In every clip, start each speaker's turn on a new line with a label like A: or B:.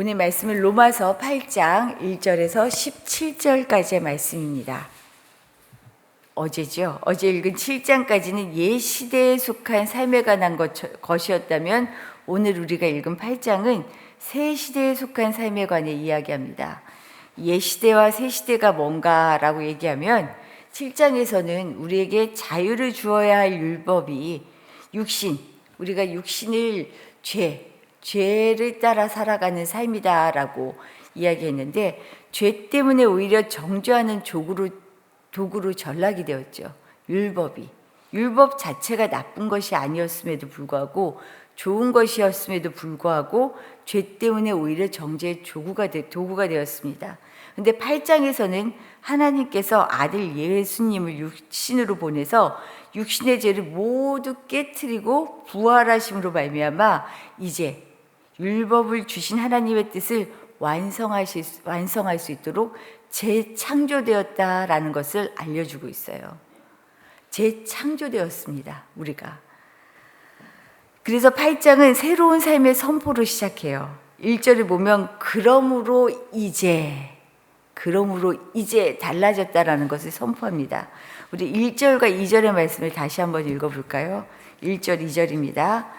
A: 오늘 말씀은 로마서 8장 1절에서 17절까지의 말씀입니다. 어제죠. 어제 읽은 7장까지는 옛 시대에 속한 삶에 관한 것이었다면 오늘 우리가 읽은 8장은 새 시대에 속한 삶에 관해 이야기합니다. 옛 시대와 새 시대가 뭔가라고 얘기하면 7장에서는 우리에게 자유를 주어야 할 율법이 우리가 육신을 죄를 따라 살아가는 삶이다라고 이야기했는데, 죄 때문에 오히려 정죄하는 도구로 전락이 되었죠. 율법 자체가 나쁜 것이 아니었음에도 불구하고, 좋은 것이었음에도 불구하고 죄 때문에 오히려 정죄의 도구가 되었습니다. 근데 8장에서는 하나님께서 아들 예수님을 육신으로 보내서 육신의 죄를 모두 깨트리고 부활하심으로 말미암아 이제 율법을 주신 하나님의 뜻을 완성할 수 있도록 재창조되었다라는 것을 알려주고 있어요. 재창조되었습니다, 우리가. 그래서 8장은 새로운 삶의 선포로 시작해요. 1절을 보면 그러므로 이제 달라졌다라는 것을 선포합니다. 우리 1절과 2절의 말씀을 다시 한번 읽어볼까요? 1절, 2절입니다.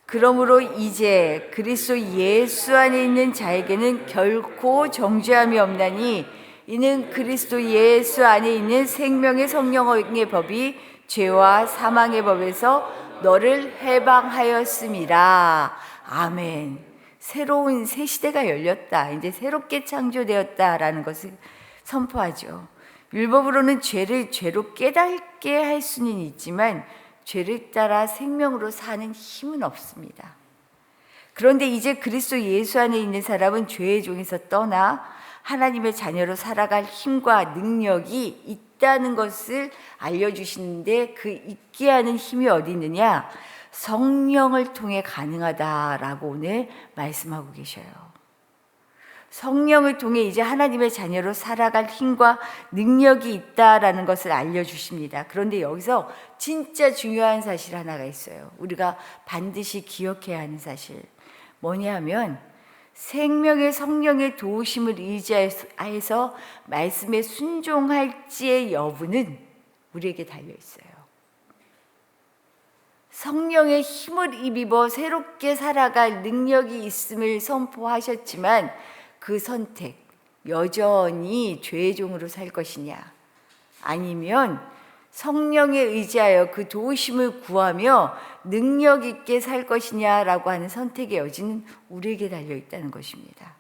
A: 그러므로 이제 그리스도 예수 안에 있는 자에게는 결코 정죄함이 없나니 이는 그리스도 예수 안에 있는 생명의 성령의 법이 죄와 사망의 법에서 너를 해방하였음이라. 아멘. 새로운 새 시대가 열렸다. 이제 새롭게 창조되었다라는 것을 선포하죠. 율법으로는 죄로 깨닫게 할 수는 있지만 죄를 따라 생명으로 사는 힘은 없습니다. 그런데 이제 그리스도 예수 안에 있는 사람은 죄의 종에서 떠나 하나님의 자녀로 살아갈 힘과 능력이 있다는 것을 알려주시는데, 그 있게 하는 힘이 어디 있느냐? 성령을 통해 가능하다라고 오늘 말씀하고 계셔요. 성령을 통해 이제 하나님의 자녀로 살아갈 힘과 능력이 있다라는 것을 알려주십니다. 그런데 여기서 진짜 중요한 사실 하나가 있어요. 우리가 반드시 기억해야 하는 사실. 뭐냐 하면 생명의 성령의 도우심을 의지해서 말씀에 순종할지의 여부는 우리에게 달려있어요. 성령의 힘을 입어 새롭게 살아갈 능력이 있음을 선포하셨지만 그 선택, 여전히 죄의 종으로 살 것이냐, 아니면 성령에 의지하여 그 도우심을 구하며 능력 있게 살 것이냐라고 하는 선택의 여지는 우리에게 달려있다는 것입니다.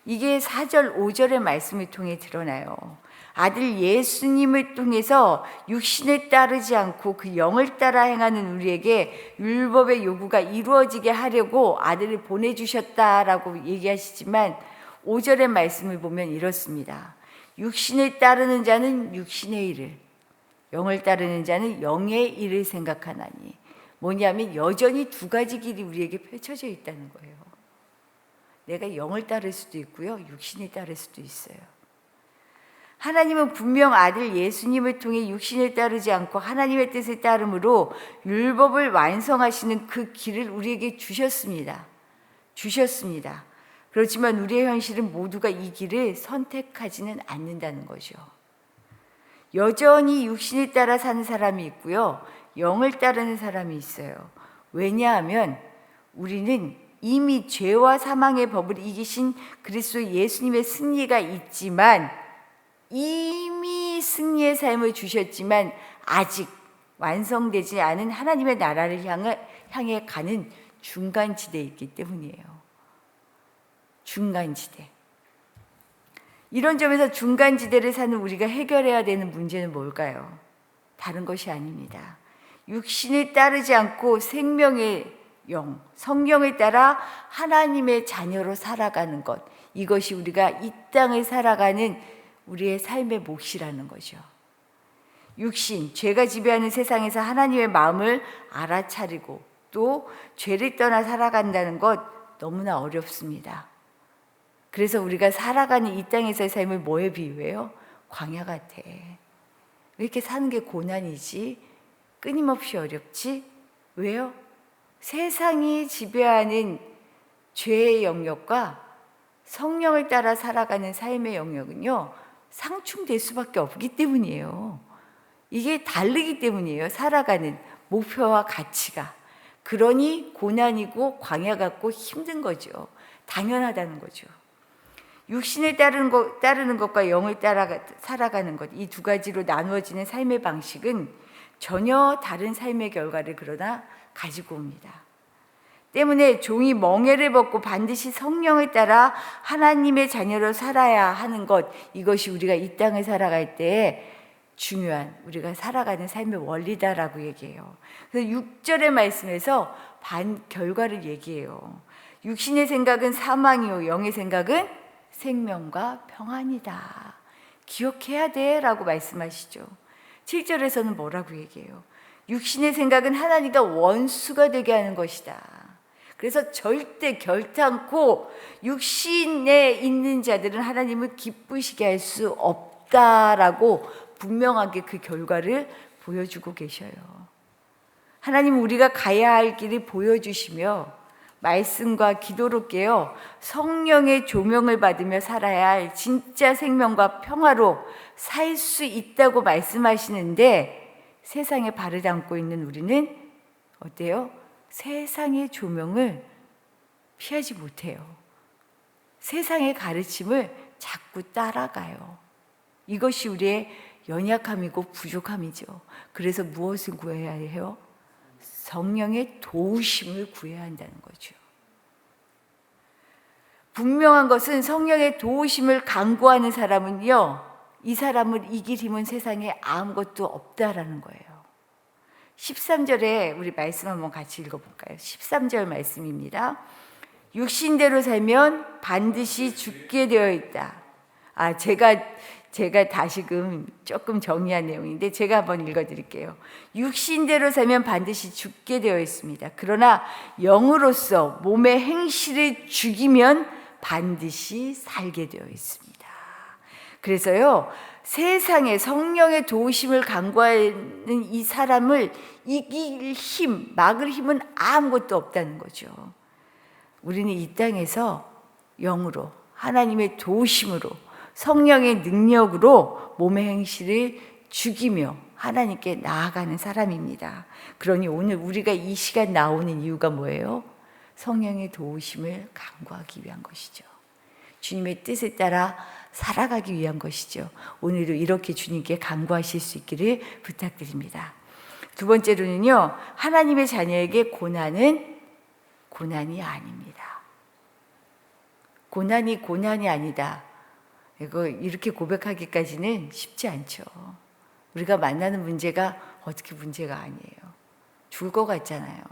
A: 이게 4절, 5절의 말씀을 통해 드러나요. 아들 예수님을 통해서 육신을 따르지 않고 그 영을 따라 행하는 우리에게 율법의 요구가 이루어지게 하려고 아들을 보내주셨다라고 얘기하시지만 5절의 말씀을 보면 이렇습니다. 육신을 따르는 자는 육신의 일을, 영을 따르는 자는 영의 일을 생각하나니. 뭐냐면 여전히 두 가지 길이 우리에게 펼쳐져 있다는 거예요. 내가 영을 따를 수도 있고요, 육신을 따를 수도 있어요. 하나님은 분명 아들 예수님을 통해 육신을 따르지 않고 하나님의 뜻을 따름으로 율법을 완성하시는 그 길을 우리에게 주셨습니다. 그렇지만 우리의 현실은 모두가 이 길을 선택하지는 않는다는 거죠. 여전히 육신을 따라 사는 사람이 있고요, 영을 따르는 사람이 있어요. 왜냐하면 우리는 이미 죄와 사망의 법을 이기신 그리스도 예수님의 승리가 있지만, 이미 승리의 삶을 주셨지만 아직 완성되지 않은 하나님의 나라를 향해 가는 중간지대에 있기 때문이에요. 중간지대. 이런 점에서 중간지대를 사는 우리가 해결해야 되는 문제는 뭘까요? 다른 것이 아닙니다. 육신을 따르지 않고 생명의 영, 성령을 따라 하나님의 자녀로 살아가는 것, 이것이 우리가 이 땅을 살아가는 우리의 삶의 몫이라는 거죠. 육신, 죄가 지배하는 세상에서 하나님의 마음을 알아차리고 또 죄를 떠나 살아간다는 것 너무나 어렵습니다. 그래서 우리가 살아가는 이 땅에서의 삶을 뭐에 비유해요? 광야 같아. 왜 이렇게 사는 게 고난이지? 끊임없이 어렵지? 왜요? 세상이 지배하는 죄의 영역과 성령을 따라 살아가는 삶의 영역은요, 상충될 수밖에 없기 때문이에요. 이게 다르기 때문이에요. 살아가는 목표와 가치가. 그러니 고난이고 광야 같고 힘든 거죠. 당연하다는 거죠. 육신을 따르는 것과 영을 따라 살아가는 것, 이 두 가지로 나누어지는 삶의 방식은 전혀 다른 삶의 결과를 그러나 가지고 옵니다. 때문에 종이 멍에를 벗고 반드시 성령을 따라 하나님의 자녀로 살아야 하는 것, 이것이 우리가 이 땅을 살아갈 때 중요한, 우리가 살아가는 삶의 원리다라고 얘기해요. 그래서 6절의 말씀에서 결과를 얘기해요. 육신의 생각은 사망이요 영의 생각은 생명과 평안이다. 기억해야 돼 라고 말씀하시죠. 7절에서는 뭐라고 얘기해요? 육신의 생각은 하나님과 원수가 되게 하는 것이다. 그래서 절대 결탄코 육신에 있는 자들은 하나님을 기쁘시게 할 수 없다라고 분명하게 그 결과를 보여주고 계셔요. 하나님은 우리가 가야 할 길을 보여주시며 말씀과 기도로 깨어 성령의 조명을 받으며 살아야 할 진짜 생명과 평화로 살 수 있다고 말씀하시는데, 세상에 발을 담고 있는 우리는 어때요? 세상의 조명을 피하지 못해요. 세상의 가르침을 자꾸 따라가요. 이것이 우리의 연약함이고 부족함이죠. 그래서 무엇을 구해야 해요? 성령의 도우심을 구해야 한다는 거죠. 분명한 것은 성령의 도우심을 간구하는 사람은요, 이 사람을 이길 힘은 세상에 아무것도 없다라는 거예요. 13절에 우리 말씀 한번 같이 읽어볼까요? 13절 말씀입니다. 육신대로 살면 반드시 죽게 되어 있다. 제가 다시금 조금 정리한 내용인데 제가 한번 읽어드릴게요. 육신대로 살면 반드시 죽게 되어 있습니다. 그러나 영으로서 몸의 행실을 죽이면 반드시 살게 되어 있습니다. 그래서요, 세상에 성령의 도우심을 간구하는 이 사람을 이길 힘, 막을 힘은 아무것도 없다는 거죠. 우리는 이 땅에서 영으로, 하나님의 도우심으로, 성령의 능력으로 몸의 행실을 죽이며 하나님께 나아가는 사람입니다. 그러니 오늘 우리가 이 시간 나오는 이유가 뭐예요? 성령의 도우심을 간구하기 위한 것이죠. 주님의 뜻에 따라 살아가기 위한 것이죠. 오늘도 이렇게 주님께 간구하실 수 있기를 부탁드립니다. 두 번째로는요, 하나님의 자녀에게 고난은 고난이 아닙니다. 고난이 아니다. 이거 이렇게 고백하기까지는 쉽지 않죠. 우리가 만나는 문제가 어떻게 문제가 아니에요. 죽을 것 같잖아요.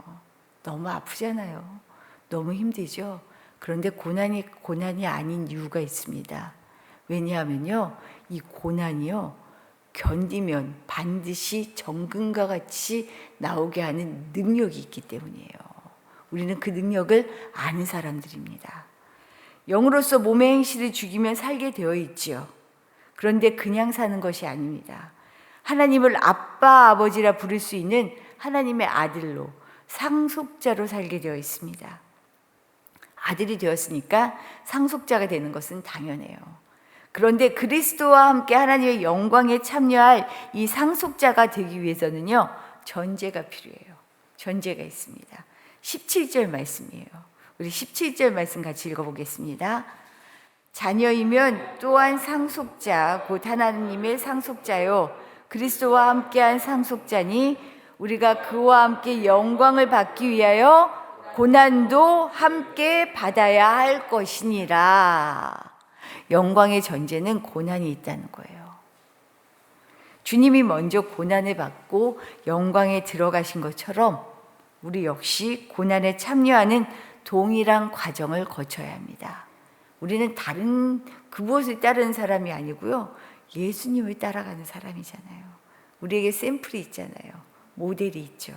A: 너무 아프잖아요. 너무 힘들죠. 그런데 고난이 아닌 이유가 있습니다. 왜냐하면요, 이 고난이요, 견디면 반드시 정금과 같이 나오게 하는 능력이 있기 때문이에요. 우리는 그 능력을 아는 사람들입니다. 영으로서 몸의 행실을 죽이면 살게 되어 있지요. 그런데 그냥 사는 것이 아닙니다. 하나님을 아빠, 아버지라 부를 수 있는 하나님의 아들로, 상속자로 살게 되어 있습니다. 아들이 되었으니까 상속자가 되는 것은 당연해요. 그런데 그리스도와 함께 하나님의 영광에 참여할 이 상속자가 되기 위해서는요, 전제가 필요해요. 전제가 있습니다. 17절 말씀이에요. 우리 17절 말씀 같이 읽어보겠습니다. 자녀이면 또한 상속자, 곧 하나님의 상속자요, 그리스도와 함께한 상속자니 우리가 그와 함께 영광을 받기 위하여 고난도 함께 받아야 할 것이니라. 영광의 전제는 고난이 있다는 거예요. 주님이 먼저 고난을 받고 영광에 들어가신 것처럼 우리 역시 고난에 참여하는 동일한 과정을 거쳐야 합니다. 우리는 다른 그곳을 따르는 사람이 아니고요, 예수님을 따라가는 사람이잖아요. 우리에게 샘플이 있잖아요. 모델이 있죠.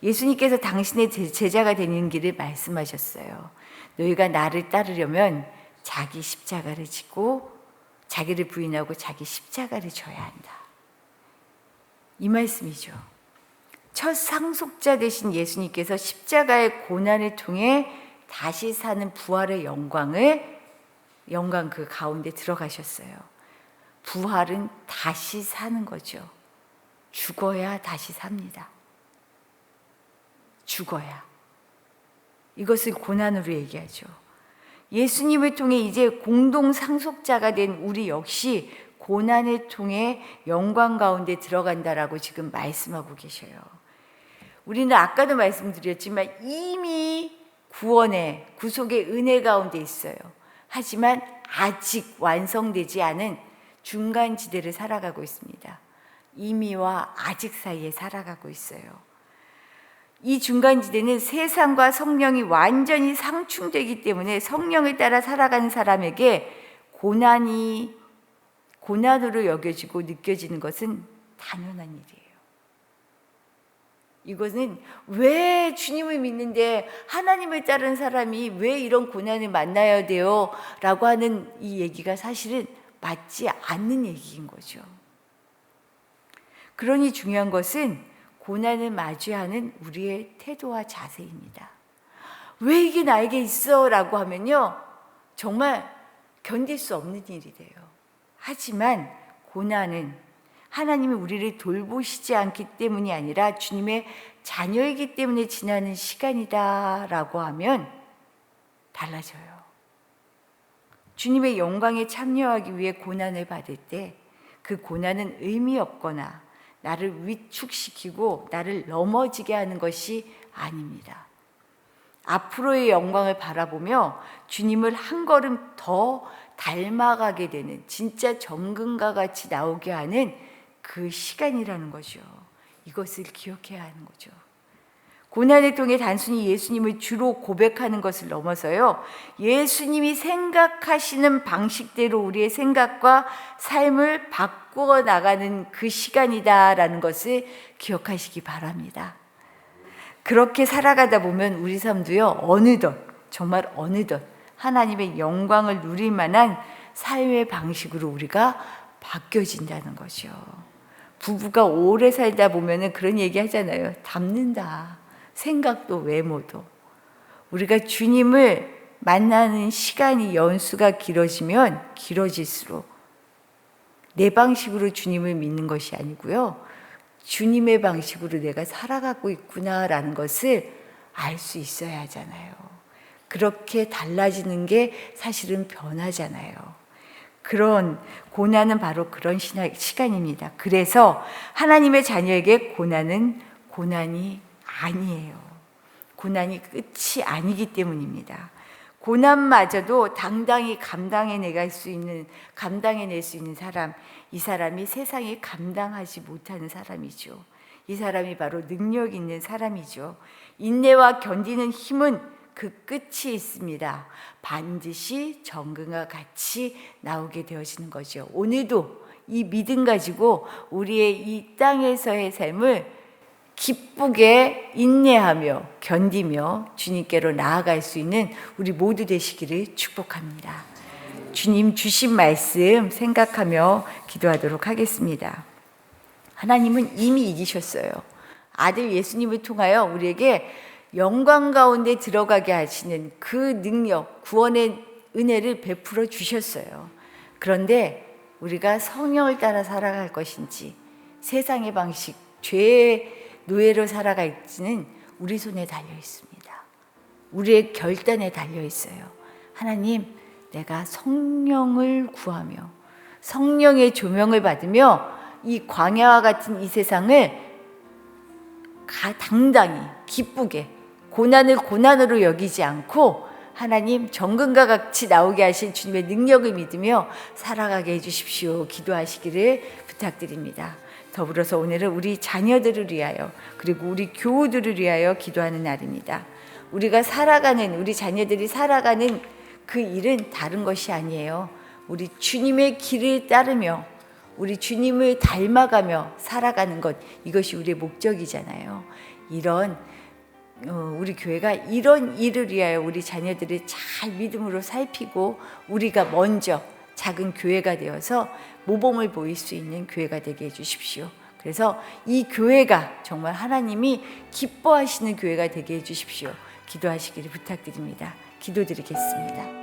A: 예수님께서 당신의 제자가 되는 길을 말씀하셨어요. 너희가 나를 따르려면 자기 십자가를 지고 자기를 부인하고 자기 십자가를 져야 한다. 이 말씀이죠. 첫 상속자 되신 예수님께서 십자가의 고난을 통해 다시 사는 부활의 영광 그 가운데 들어가셨어요. 부활은 다시 사는 거죠. 죽어야 다시 삽니다. 죽어야. 이것을 고난으로 얘기하죠. 예수님을 통해 이제 공동 상속자가 된 우리 역시 고난을 통해 영광 가운데 들어간다라고 지금 말씀하고 계셔요. 우리는 아까도 말씀드렸지만 이미 구속의 은혜 가운데 있어요. 하지만 아직 완성되지 않은 중간지대를 살아가고 있습니다. 이미와 아직 사이에 살아가고 있어요. 이 중간지대는 세상과 성령이 완전히 상충되기 때문에 성령을 따라 살아가는 사람에게 고난으로 여겨지고 느껴지는 것은 당연한 일이에요. 이것은 왜 주님을 믿는데 하나님을 따르는 사람이 왜 이런 고난을 만나야 돼요? 라고 하는 이 얘기가 사실은 맞지 않는 얘기인 거죠. 그러니 중요한 것은 고난을 마주하는 우리의 태도와 자세입니다. 왜 이게 나에게 있어? 라고 하면요, 정말 견딜 수 없는 일이 돼요. 하지만 고난은 하나님이 우리를 돌보시지 않기 때문이 아니라 주님의 자녀이기 때문에 지나는 시간이다 라고 하면 달라져요. 주님의 영광에 참여하기 위해 고난을 받을 때 그 고난은 의미 없거나 나를 위축시키고 나를 넘어지게 하는 것이 아닙니다. 앞으로의 영광을 바라보며 주님을 한 걸음 더 닮아가게 되는, 진짜 정금과 같이 나오게 하는 그 시간이라는 거죠. 이것을 기억해야 하는 거죠. 고난을 통해 단순히 예수님을 주로 고백하는 것을 넘어서요, 예수님이 생각하시는 방식대로 우리의 생각과 삶을 바꾸어 나가는 그 시간이다라는 것을 기억하시기 바랍니다. 그렇게 살아가다 보면 우리 삶도요, 정말 어느덧 하나님의 영광을 누릴 만한 삶의 방식으로 우리가 바뀌어진다는 거죠. 부부가 오래 살다 보면 그런 얘기 하잖아요. 닮는다. 생각도 외모도. 우리가 주님을 만나는 시간이 연수가 길어지면 길어질수록 내 방식으로 주님을 믿는 것이 아니고요, 주님의 방식으로 내가 살아가고 있구나라는 것을 알 수 있어야 하잖아요. 그렇게 달라지는 게 사실은 변화잖아요. 그런 고난은 바로 그런 시간입니다. 그래서 하나님의 자녀에게 고난은 고난이 아니에요. 고난이 끝이 아니기 때문입니다. 고난마저도 당당히 감당해낼 수 있는 사람, 이 사람이 세상이 감당하지 못하는 사람이죠. 이 사람이 바로 능력 있는 사람이죠. 인내와 견디는 힘은 그 끝이 있습니다. 반드시 정금과 같이 나오게 되어지는 거죠. 오늘도 이 믿음 가지고 우리의 이 땅에서의 삶을 기쁘게 인내하며 견디며 주님께로 나아갈 수 있는 우리 모두 되시기를 축복합니다. 주님 주신 말씀 생각하며 기도하도록 하겠습니다. 하나님은 이미 이기셨어요. 아들 예수님을 통하여 우리에게 영광 가운데 들어가게 하시는 그 능력, 구원의 은혜를 베풀어 주셨어요. 그런데 우리가 성령을 따라 살아갈 것인지 세상의 방식, 죄의 노예로 살아갈지는 우리 손에 달려 있습니다. 우리의 결단에 달려 있어요. 하나님, 내가 성령을 구하며 성령의 조명을 받으며 이 광야와 같은 이 세상을 당당히 기쁘게 고난을 고난으로 여기지 않고 하나님 정금과 같이 나오게 하신 주님의 능력을 믿으며 살아가게 해주십시오. 기도하시기를 부탁드립니다. 더불어서 오늘은 우리 자녀들을 위하여 그리고 우리 교우들을 위하여 기도하는 날입니다. 우리 자녀들이 살아가는 그 일은 다른 것이 아니에요. 우리 주님의 길을 따르며 우리 주님을 닮아가며 살아가는 것, 이것이 우리의 목적이잖아요. 우리 교회가 이런 일을 위하여 우리 자녀들을 잘 믿음으로 살피고 우리가 먼저 작은 교회가 되어서 모범을 보일 수 있는 교회가 되게 해주십시오. 그래서 이 교회가 정말 하나님이 기뻐하시는 교회가 되게 해주십시오. 기도하시기를 부탁드립니다. 기도드리겠습니다.